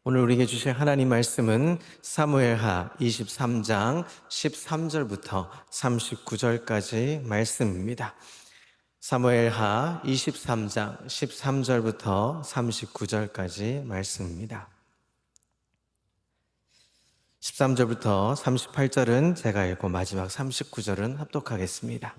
오늘 우리에게 주실 하나님 말씀은 사무엘하 23장 13절부터 39절까지 말씀입니다. 사무엘하 23장 13절부터 39절까지 말씀입니다. 13절부터 38절은 제가 읽고 마지막 39절은 합독하겠습니다.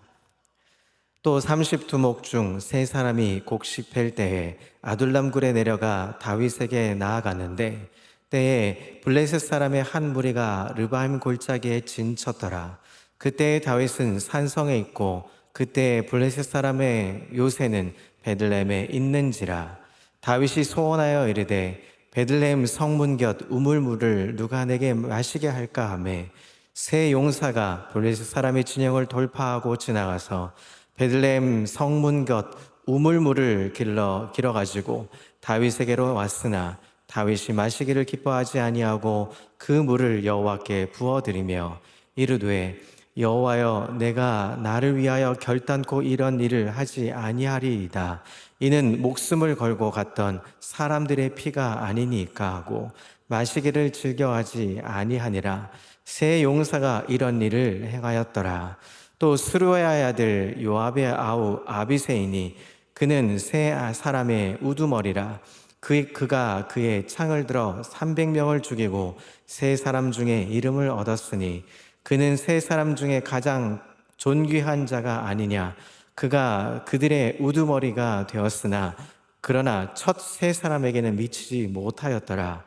또 30두목 중 세 사람이 곡식 팰 때에 아둘람 굴에 내려가 다윗에게 나아갔는데 때에 블레셋 사람의 한 무리가 르바임 골짜기에 진쳤더라. 그때 다윗은 산성에 있고 그때 블레셋 사람의 요새는 베들레헴에 있는지라. 다윗이 소원하여 이르되 베들레헴 성문 곁 우물물을 누가 내게 마시게 할까 하매 세 용사가 블레셋 사람의 진영을 돌파하고 지나가서 베들레헴 성문 곁 우물물을 길어가지고 다윗에게로 왔으나 다윗이 마시기를 기뻐하지 아니하고 그 물을 여호와께 부어드리며 이르되 여호와여, 내가 나를 위하여 결단코 이런 일을 하지 아니하리이다. 이는 목숨을 걸고 갔던 사람들의 피가 아니니까 하고 마시기를 즐겨하지 아니하니라. 세 용사가 이런 일을 행하였더라. 또 스루야의 아들 요압의 아우 아비새이니 그는 세 사람의 우두머리라. 그가 그의 창을 들어 300명을 죽이고 세 사람 중에 이름을 얻었으니 그는 세 사람 중에 가장 존귀한 자가 아니냐. 그가 그들의 우두머리가 되었으나 그러나 첫 세 사람에게는 미치지 못하였더라.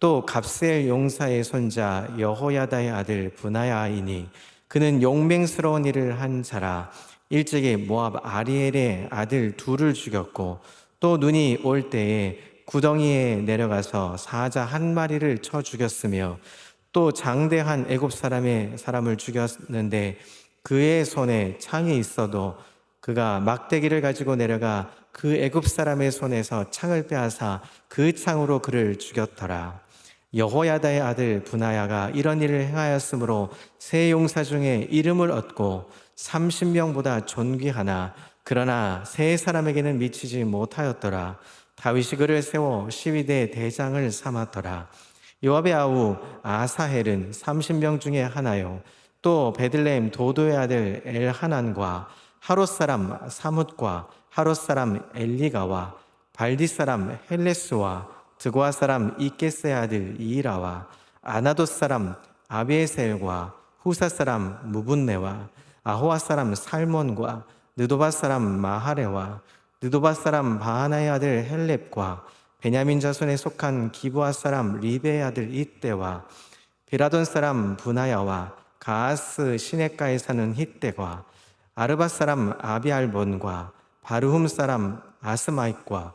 또 갑세엘 용사의 손자 여호야다의 아들 브나야이니 그는 용맹스러운 일을 한 자라. 일찍이 모압 아리엘의 아들 둘을 죽였고 또 눈이 올 때에 구덩이에 내려가서 사자 한 마리를 쳐 죽였으며 또 장대한 애굽 사람을 죽였는데 그의 손에 창이 있어도 그가 막대기를 가지고 내려가 그 애굽 사람의 손에서 창을 빼앗아 그 창으로 그를 죽였더라. 여호야다의 아들 브나야가 이런 일을 행하였으므로 세 용사 중에 이름을 얻고 30명보다 존귀하나 그러나 세 사람에게는 미치지 못하였더라. 다윗이 그를 세워 시위대 대장을 삼았더라. 요압의 아우 아사헬은 30명 중에 하나요. 또 베들레헴 도도의 아들 엘하난과 하롯 사람 사뭇과 하롯 사람 엘리가와 발디 사람 헬레스와 드고아 사람 이게스의 아들 이라와 아나돗 사람 아비에셀과 후사 사람 무분네와 아호와 사람 살몬과 느도바 사람 마하레와 느도바 사람 바하나의 아들 헬렙과 베냐민 자손에 속한 기브아 사람 리베의 아들 이때와 비라돈 사람 브나야와 가아스 시냇가에 사는 히떼과 아르바 사람 아비알본과 바르훔 사람 아스마익과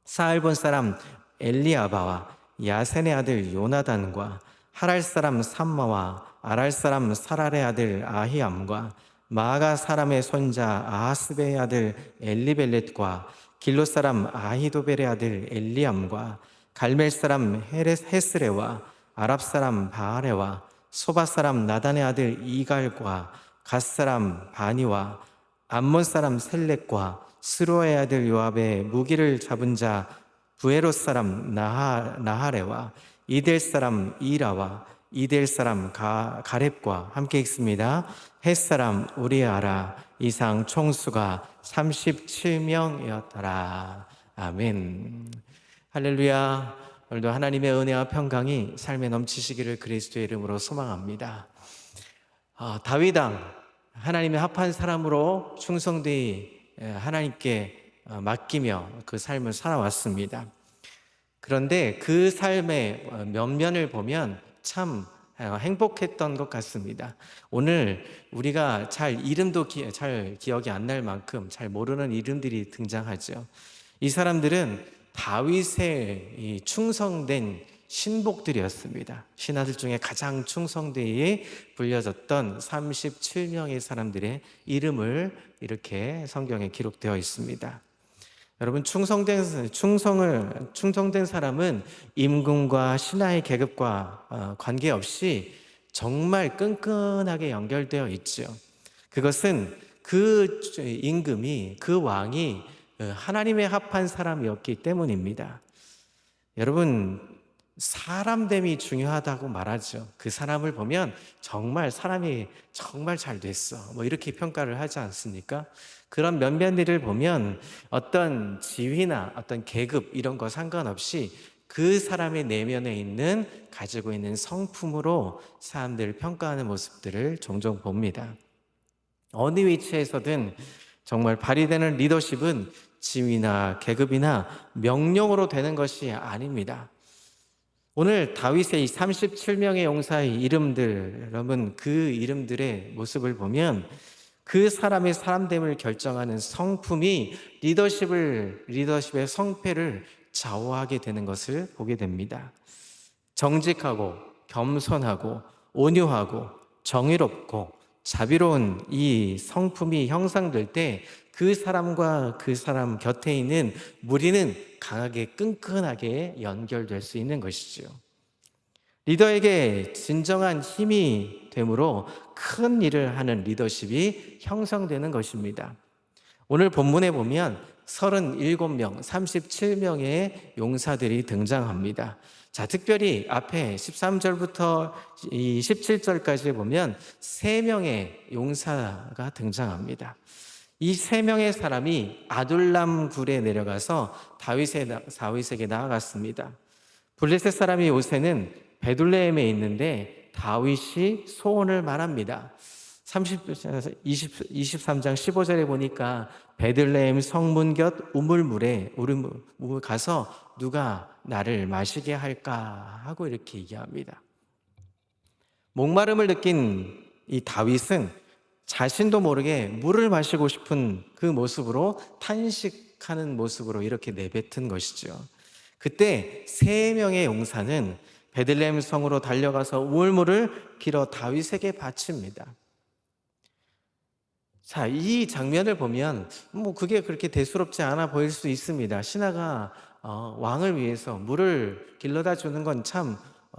사알본 사람 엘리아바와 야센의 아들 요나단과 하랄 사람 삼마와 아랄 사람 사랄의 아들 아히암과 마아가 사람의 손자 아하스베의 아들 엘리벨렛과 길로 사람 아히도벨의 아들 엘리암과 갈멜 사람 헤스레와 아랍 사람 바하레와 소바 사람 나단의 아들 이갈과 갓 사람 바니와 암몬 사람 셀렉과 스로의 아들 요압의 무기를 잡은 자 부에롯 사람 나하레와 이델 사람 이라와 이델 사람 가렙과 함께 읽습니다. 헷 사람 우리아라. 이상 총수가 37명이었더라. 아멘. 할렐루야. 오늘도 하나님의 은혜와 평강이 삶에 넘치시기를 그리스도의 이름으로 소망합니다. 다윗왕, 하나님의 합한 사람으로 충성되이 하나님께 맡기며 그 삶을 살아왔습니다. 그런데 그 삶의 면면을 보면 참 행복했던 것 같습니다. 오늘 우리가 이름도 잘 기억이 안 날 만큼 잘 모르는 이름들이 등장하죠. 이 사람들은 다윗의 이 충성된 신복들이었습니다. 신하들 중에 가장 충성되이 불려졌던 37명의 사람들의 이름을 이렇게 성경에 기록되어 있습니다. 여러분, 충성된 사람은 임금과 신하의 계급과 관계없이 정말 끈끈하게 연결되어 있죠. 그것은 그 임금이, 그 왕이 하나님의 합한 사람이었기 때문입니다. 여러분, 사람됨이 중요하다고 말하죠. 그 사람을 보면 정말 사람이 정말 잘 됐어, 뭐 이렇게 평가를 하지 않습니까? 그런 몇몇 일을 보면 어떤 지위나 어떤 계급 이런 거 상관없이 그 사람의 내면에 있는 가지고 있는 성품으로 사람들을 평가하는 모습들을 종종 봅니다. 어느 위치에서든 정말 발휘되는 리더십은 지위나 계급이나 명령으로 되는 것이 아닙니다. 오늘 다윗의 이 37명의 용사의 이름들, 여러분 그 이름들의 모습을 보면 그 사람의 사람됨을 결정하는 성품이 리더십의 성패를 좌우하게 되는 것을 보게 됩니다. 정직하고 겸손하고 온유하고 정의롭고 자비로운 이 성품이 형성될 때 그 사람과 그 사람 곁에 있는 무리는 강하게 끈끈하게 연결될 수 있는 것이죠. 리더에게 진정한 힘이 되므로 큰 일을 하는 리더십이 형성되는 것입니다. 오늘 본문에 보면 37명, 37명의 용사들이 등장합니다. 자, 특별히 앞에 13절부터 17절까지 보면 3명의 용사가 등장합니다. 이 3명의 사람이 아둘람 굴에 내려가서 다윗에게 나아갔습니다. 블레셋 사람이 요새는 베들레헴에 있는데 다윗이 소원을 말합니다. 23장 15절에 보니까 베들레헴 성문 곁 우물물에 가서 누가 나를 마시게 할까 하고 이렇게 얘기합니다. 목마름을 느낀 이 다윗은 자신도 모르게 물을 마시고 싶은 그 모습으로 탄식하는 모습으로 이렇게 내뱉은 것이죠. 그때 3명의 용사는 베들레헴 성으로 달려가서 우물물을 길어 다윗에게 바칩니다. 자, 이 장면을 보면 그게 그렇게 대수롭지 않아 보일 수 있습니다. 신하가 왕을 위해서 물을 길러다 주는 건 참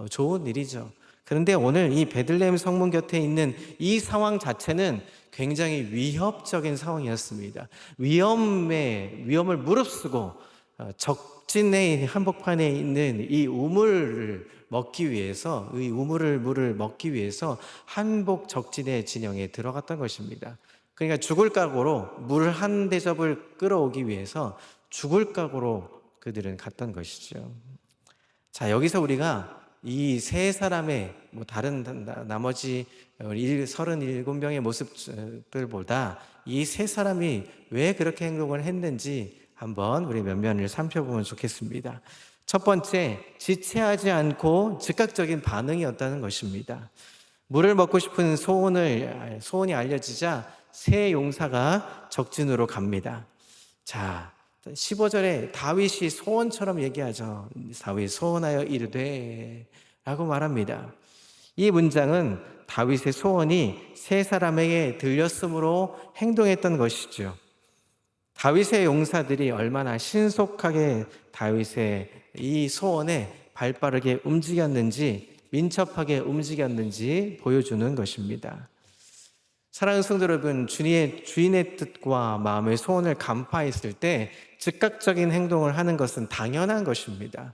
좋은 일이죠. 그런데 오늘 이 베들레헴 성문 곁에 있는 이 상황 자체는 굉장히 위협적인 상황이었습니다. 위험을 무릅쓰고 적진의 한복판에 있는 이 우물을 먹기 위해서, 이 물을 먹기 위해서 한복 적진의 진영에 들어갔던 것입니다. 그러니까 죽을 각오로 물 한 대접을 끌어오기 위해서 죽을 각오로 그들은 갔던 것이죠. 자, 여기서 우리가 이 3사람의 다른 나머지 37명의 모습들보다 이 3사람이 왜 그렇게 행동을 했는지 한번 우리 면면을 살펴보면 좋겠습니다. 첫 번째, 지체하지 않고 즉각적인 반응이었다는 것입니다. 물을 먹고 싶은 소원이 알려지자 3 용사가 적진으로 갑니다. 자, 15절에 다윗이 소원처럼 얘기하죠. 다윗이 소원하여 이르되 라고 말합니다. 이 문장은 다윗의 소원이 3사람에게 들렸으므로 행동했던 것이죠. 다윗의 용사들이 얼마나 신속하게 다윗의 이 소원에 발빠르게 움직였는지, 민첩하게 움직였는지 보여주는 것입니다. 사랑하는 성도 여러분, 주인의 뜻과 마음의 소원을 간파했을 때 즉각적인 행동을 하는 것은 당연한 것입니다.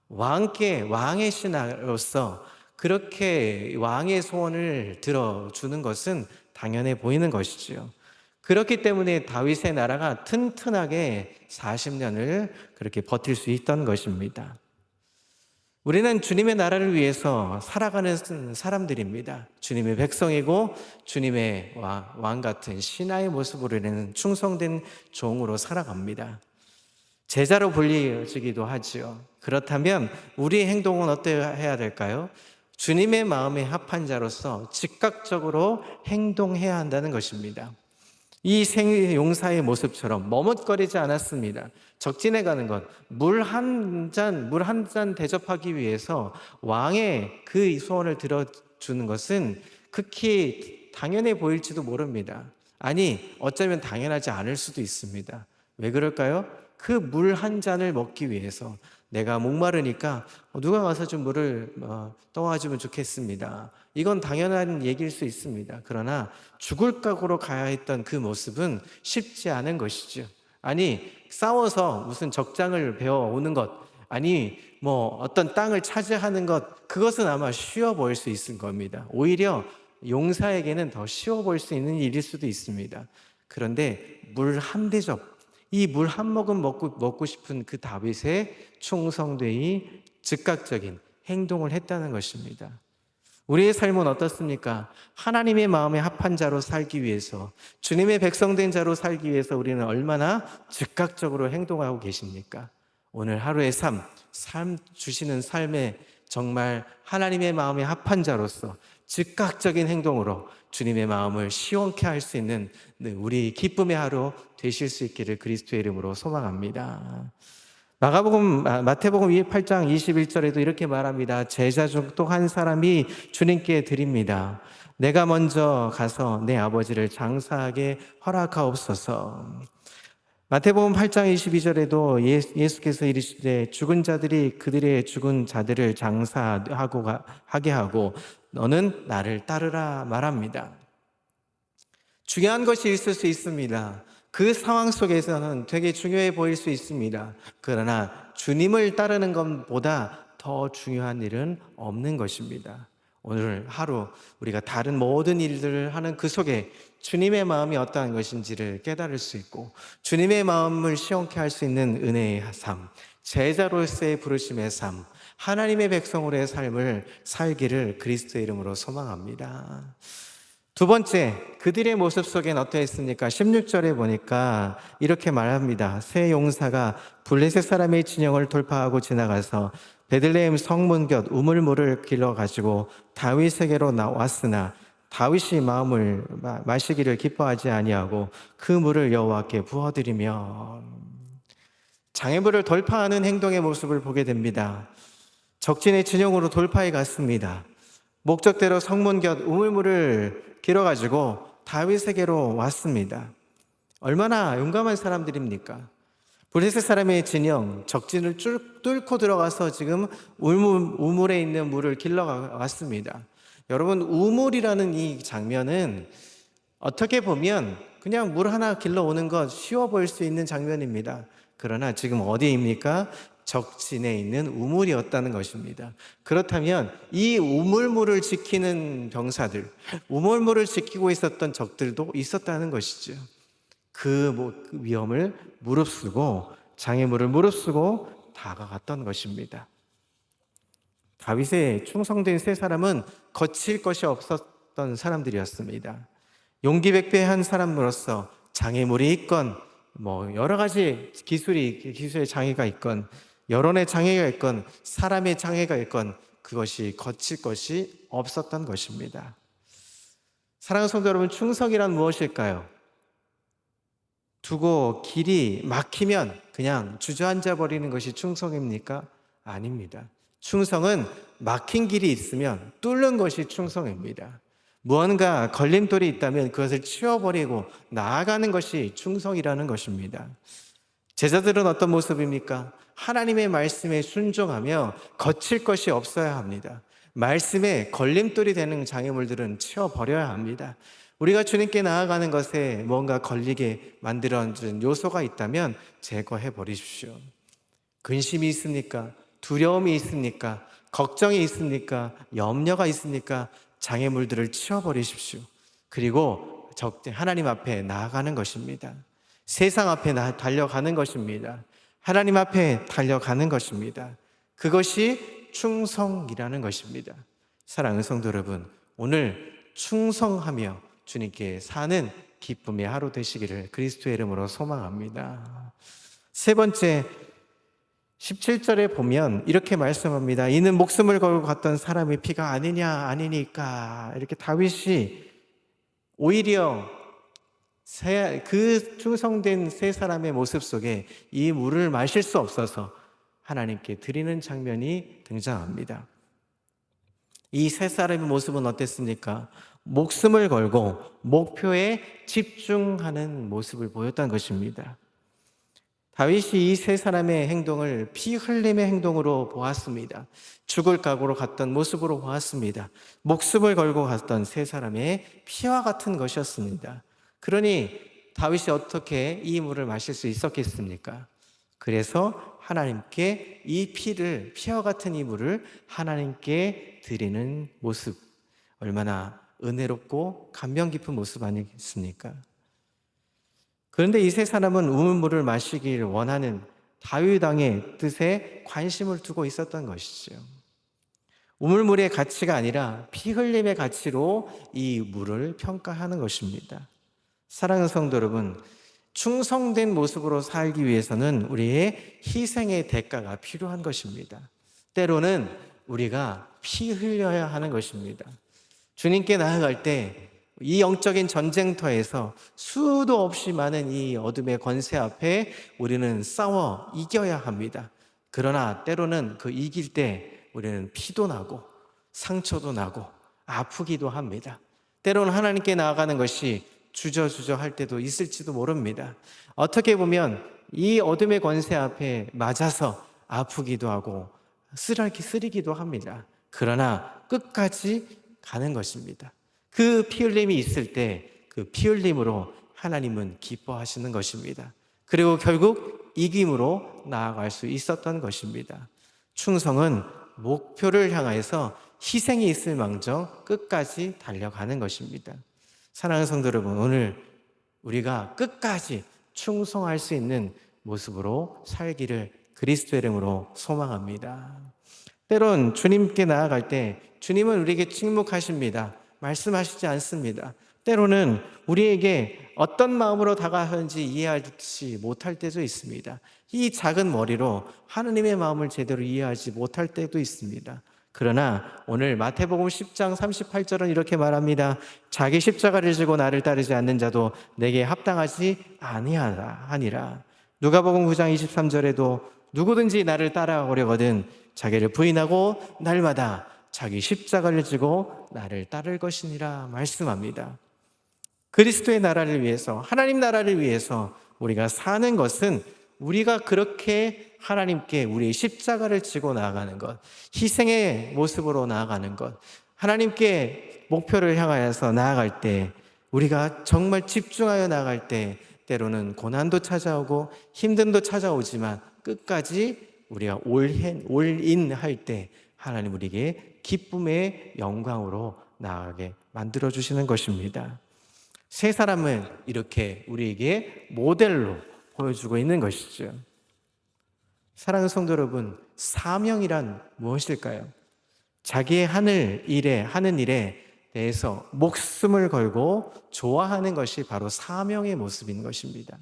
왕의 신하로서 그렇게 왕의 소원을 들어주는 것은 당연해 보이는 것이지요. 그렇기 때문에 다윗의 나라가 튼튼하게 40년을 그렇게 버틸 수 있던 것입니다. 우리는 주님의 나라를 위해서 살아가는 사람들입니다. 주님의 백성이고 주님의 왕 같은 신하의 모습으로 우리는 충성된 종으로 살아갑니다. 제자로 불리지기도 하지요. 그렇다면 우리의 행동은 어떠해야 될까요? 주님의 마음에 합한 자로서 즉각적으로 행동해야 한다는 것입니다. 이 용사의 모습처럼 머뭇거리지 않았습니다. 적진에 가는 것, 물 한 잔 대접하기 위해서 왕의 그 소원을 들어주는 것은 극히 당연해 보일지도 모릅니다. 아니, 어쩌면 당연하지 않을 수도 있습니다. 왜 그럴까요? 그 물 한 잔을 먹기 위해서 내가 목마르니까 누가 와서 좀 물을 떠와주면 좋겠습니다. 이건 당연한 얘기일 수 있습니다. 그러나 죽을 각오로 가야 했던 그 모습은 쉽지 않은 것이죠. 아니, 싸워서 무슨 적장을 배워오는 것, 아니 뭐 어떤 땅을 차지하는 것, 그것은 아마 쉬워 보일 수 있을 겁니다. 오히려 용사에게는 더 쉬워 보일 수 있는 일일 수도 있습니다. 그런데 물 한 대접, 이 물 한 모금 먹고 싶은 그 다윗의 충성되이 즉각적인 행동을 했다는 것입니다. 우리의 삶은 어떻습니까? 하나님의 마음에 합한 자로 살기 위해서, 주님의 백성된 자로 살기 위해서 우리는 얼마나 즉각적으로 행동하고 계십니까? 오늘 하루의 삶 주시는 삶에 정말 하나님의 마음에 합한 자로서 즉각적인 행동으로 주님의 마음을 시원케 할 수 있는 우리 기쁨의 하루 되실 수 있기를 그리스도의 이름으로 소망합니다. 마태복음 8장 21절에도 이렇게 말합니다. 제자 중 또 한 사람이 주님께 드립니다. 내가 먼저 가서 내 아버지를 장사하게 허락하옵소서. 마태복음 8장 22절에도 예수께서 이르시되 죽은 자들이 그들의 죽은 자들을 장사하게 하고 너는 나를 따르라 말합니다. 중요한 것이 있을 수 있습니다. 그 상황 속에서는 되게 중요해 보일 수 있습니다. 그러나 주님을 따르는 것보다 더 중요한 일은 없는 것입니다. 오늘 하루 우리가 다른 모든 일들을 하는 그 속에 주님의 마음이 어떠한 것인지를 깨달을 수 있고, 주님의 마음을 시원케 할 수 있는 은혜의 삶, 제자로서의 부르심의 삶, 하나님의 백성으로의 삶을 살기를 그리스도의 이름으로 소망합니다. 두 번째, 그들의 모습 속엔 어떠했습니까? 16절에 보니까 이렇게 말합니다. 세 용사가 블레셋 사람의 진영을 돌파하고 지나가서 베들레헴 성문 곁 우물물을 길러가지고 다윗에게로 나왔으나 다윗이 마음을 마시기를 기뻐하지 아니하고 그 물을 여호와께 부어드리며, 장애물을 돌파하는 행동의 모습을 보게 됩니다. 적진의 진영으로 돌파해 갔습니다. 목적대로 성문 곁 우물물을 길어가지고 다윗에게로 왔습니다. 얼마나 용감한 사람들입니까? 블레셋 사람의 진영, 적진을 뚫고 들어가서 지금 우물에 있는 물을 길러 왔습니다. 여러분, 우물이라는 이 장면은 어떻게 보면 그냥 물 하나 길러 오는 것 쉬워 보일 수 있는 장면입니다. 그러나 지금 어디입니까? 적진에 있는 우물이었다는 것입니다. 그렇다면 이 우물물을 지키는 병사들, 우물물을 지키고 있었던 적들도 있었다는 것이죠. 그 위험을 무릅쓰고, 장애물을 무릅쓰고 다가갔던 것입니다. 다윗의 충성된 세 사람은 거칠 것이 없었던 사람들이었습니다. 용기백배한 사람으로서 장애물이 있건 여러 가지 기술의 장애가 있건, 여론의 장애가 있건, 사람의 장애가 있건, 그것이 거칠 것이 없었던 것입니다. 사랑하는 성도 여러분, 충성이란 무엇일까요? 두고 길이 막히면 그냥 주저앉아 버리는 것이 충성입니까? 아닙니다. 충성은 막힌 길이 있으면 뚫는 것이 충성입니다. 무언가 걸림돌이 있다면 그것을 치워버리고 나아가는 것이 충성이라는 것입니다. 제자들은 어떤 모습입니까? 하나님의 말씀에 순종하며 거칠 것이 없어야 합니다. 말씀에 걸림돌이 되는 장애물들은 치워버려야 합니다. 우리가 주님께 나아가는 것에 뭔가 걸리게 만들어진 요소가 있다면 제거해 버리십시오. 근심이 있습니까? 두려움이 있습니까? 걱정이 있습니까? 염려가 있습니까? 장애물들을 치워버리십시오. 그리고 하나님 앞에 나아가는 것입니다. 세상 앞에 달려가는 것입니다. 하나님 앞에 달려가는 것입니다. 그것이 충성이라는 것입니다. 사랑하는 성도 여러분, 오늘 충성하며 주님께 사는 기쁨의 하루 되시기를 그리스도의 이름으로 소망합니다. 세 번째, 17절에 보면 이렇게 말씀합니다. 이는 목숨을 걸고 갔던 사람의 피가 아니니까. 이렇게 다윗이 오히려 그 충성된 세 사람의 모습 속에 이 물을 마실 수 없어서 하나님께 드리는 장면이 등장합니다. 이 세 사람의 모습은 어땠습니까? 목숨을 걸고 목표에 집중하는 모습을 보였다는 것입니다. 다윗이 이 세 사람의 행동을 피 흘림의 행동으로 보았습니다. 죽을 각오로 갔던 모습으로 보았습니다. 목숨을 걸고 갔던 세 사람의 피와 같은 것이었습니다. 그러니 다윗이 어떻게 이 물을 마실 수 있었겠습니까? 그래서 하나님께 이 피를, 피와 같은 이 물을 하나님께 드리는 모습, 얼마나 은혜롭고 감명 깊은 모습 아니겠습니까? 그런데 이 세 사람은 우물물을 마시길 원하는 다윗 왕의 뜻에 관심을 두고 있었던 것이죠. 우물물의 가치가 아니라 피 흘림의 가치로 이 물을 평가하는 것입니다. 사랑하는 성도 여러분, 충성된 모습으로 살기 위해서는 우리의 희생의 대가가 필요한 것입니다. 때로는 우리가 피 흘려야 하는 것입니다. 주님께 나아갈 때 이 영적인 전쟁터에서 수도 없이 많은 이 어둠의 권세 앞에 우리는 싸워 이겨야 합니다. 그러나 때로는 그 이길 때 우리는 피도 나고 상처도 나고 아프기도 합니다. 때로는 하나님께 나아가는 것이 주저주저 할 때도 있을지도 모릅니다. 어떻게 보면 이 어둠의 권세 앞에 맞아서 아프기도 하고 쓰리기도 합니다. 그러나 끝까지 가는 것입니다. 그 피 흘림이 있을 때 그 피 흘림으로 하나님은 기뻐하시는 것입니다. 그리고 결국 이김으로 나아갈 수 있었던 것입니다. 충성은 목표를 향해서 희생이 있을 망정 끝까지 달려가는 것입니다. 사랑하는 성도 여러분, 오늘 우리가 끝까지 충성할 수 있는 모습으로 살기를 그리스도의 이름으로 소망합니다. 때론 주님께 나아갈 때 주님은 우리에게 침묵하십니다. 말씀하시지 않습니다. 때로는 우리에게 어떤 마음으로 다가가는지 이해하지 못할 때도 있습니다. 이 작은 머리로 하느님의 마음을 제대로 이해하지 못할 때도 있습니다. 그러나 오늘 마태복음 10장 38절은 이렇게 말합니다. 자기 십자가를 지고 나를 따르지 않는 자도 내게 합당하지 아니하니라. 누가복음 9장 23절에도 누구든지 나를 따라오려거든 자기를 부인하고 날마다 자기 십자가를 지고 나를 따를 것이니라 말씀합니다. 그리스도의 나라를 위해서, 하나님 나라를 위해서 우리가 사는 것은 우리가 그렇게 하나님께 우리의 십자가를 지고 나아가는 것, 희생의 모습으로 나아가는 것, 하나님께 목표를 향하여서 나아갈 때, 우리가 정말 집중하여 나아갈 때 때로는 고난도 찾아오고 힘듦도 찾아오지만 끝까지 우리가 올인할 때 하나님 우리에게 기쁨의 영광으로 나아가게 만들어주시는 것입니다. 세 사람은 이렇게 우리에게 모델로 보여주고 있는 것이죠. 사랑하는 성도 여러분, 사명이란 무엇일까요? 자기의 하는 일에 대해서 목숨을 걸고 좋아하는 것이 바로 사명의 모습인 것입니다.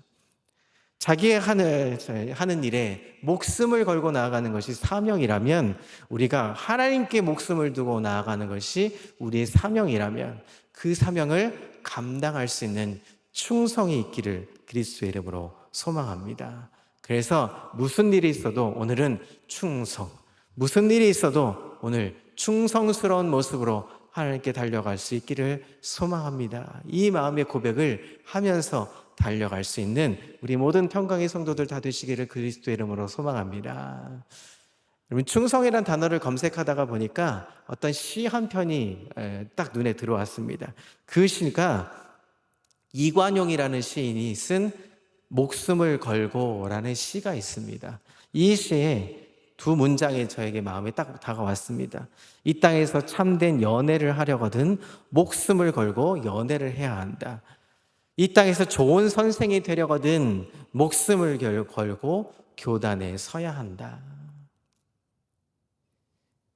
자기의 하는 일에 목숨을 걸고 나아가는 것이 사명이라면, 우리가 하나님께 목숨을 두고 나아가는 것이 우리의 사명이라면 그 사명을 감당할 수 있는 충성이 있기를 그리스도의 이름으로 소망합니다. 그래서 무슨 일이 있어도 오늘은 충성, 무슨 일이 있어도 오늘 충성스러운 모습으로 하나님께 달려갈 수 있기를 소망합니다. 이 마음의 고백을 하면서 달려갈 수 있는 우리 모든 평강의 성도들 다 되시기를 그리스도의 이름으로 소망합니다. 여러분, 충성이라는 단어를 검색하다가 보니까 어떤 시 한 편이 딱 눈에 들어왔습니다. 그 시가 이관용이라는 시인이 쓴 목숨을 걸고라는 시가 있습니다. 이 시에 두 문장이 저에게 마음에 딱 다가왔습니다. 이 땅에서 참된 연애를 하려거든 목숨을 걸고 연애를 해야 한다. 이 땅에서 좋은 선생이 되려거든 목숨을 걸고 교단에 서야 한다.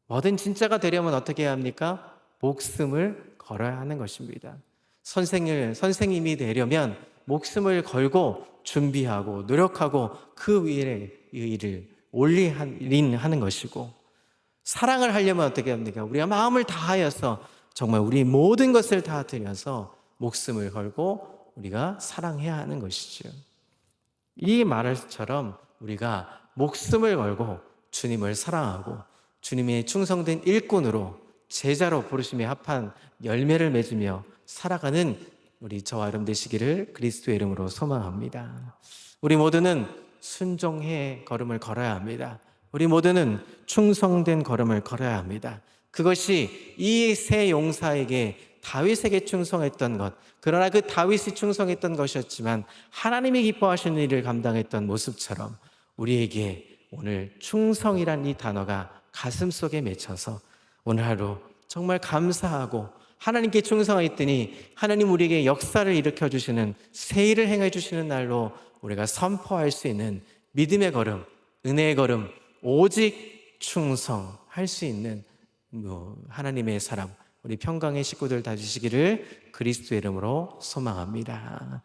뭐든 진짜가 되려면 어떻게 해야 합니까? 목숨을 걸어야 하는 것입니다. 선생님이 되려면 목숨을 걸고 준비하고 노력하고 그 위에 일을 올인하는 것이고, 사랑을 하려면 어떻게 합니까? 우리가 마음을 다하여서 정말 우리 모든 것을 다 드려서 목숨을 걸고 우리가 사랑해야 하는 것이죠. 이 말처럼 우리가 목숨을 걸고 주님을 사랑하고 주님의 충성된 일꾼으로 제자로 부르심에 합한 열매를 맺으며 살아가는 우리 저와 여러분 되시기를 그리스도의 이름으로 소망합니다. 우리 모두는 순종의 걸음을 걸어야 합니다. 우리 모두는 충성된 걸음을 걸어야 합니다. 그것이 이 세 용사에게 다윗에게 충성했던 것, 그러나 그 다윗이 충성했던 것이었지만 하나님이 기뻐하시는 일을 감당했던 모습처럼 우리에게 오늘 충성이란 이 단어가 가슴속에 맺혀서 오늘 하루 정말 감사하고 하나님께 충성하였더니 하나님 우리에게 역사를 일으켜 주시는 새 일을 행해 주시는 날로 우리가 선포할 수 있는 믿음의 걸음, 은혜의 걸음, 오직 충성할 수 있는 하나님의 사람, 우리 평강의 식구들 다 주시기를 그리스도의 이름으로 소망합니다.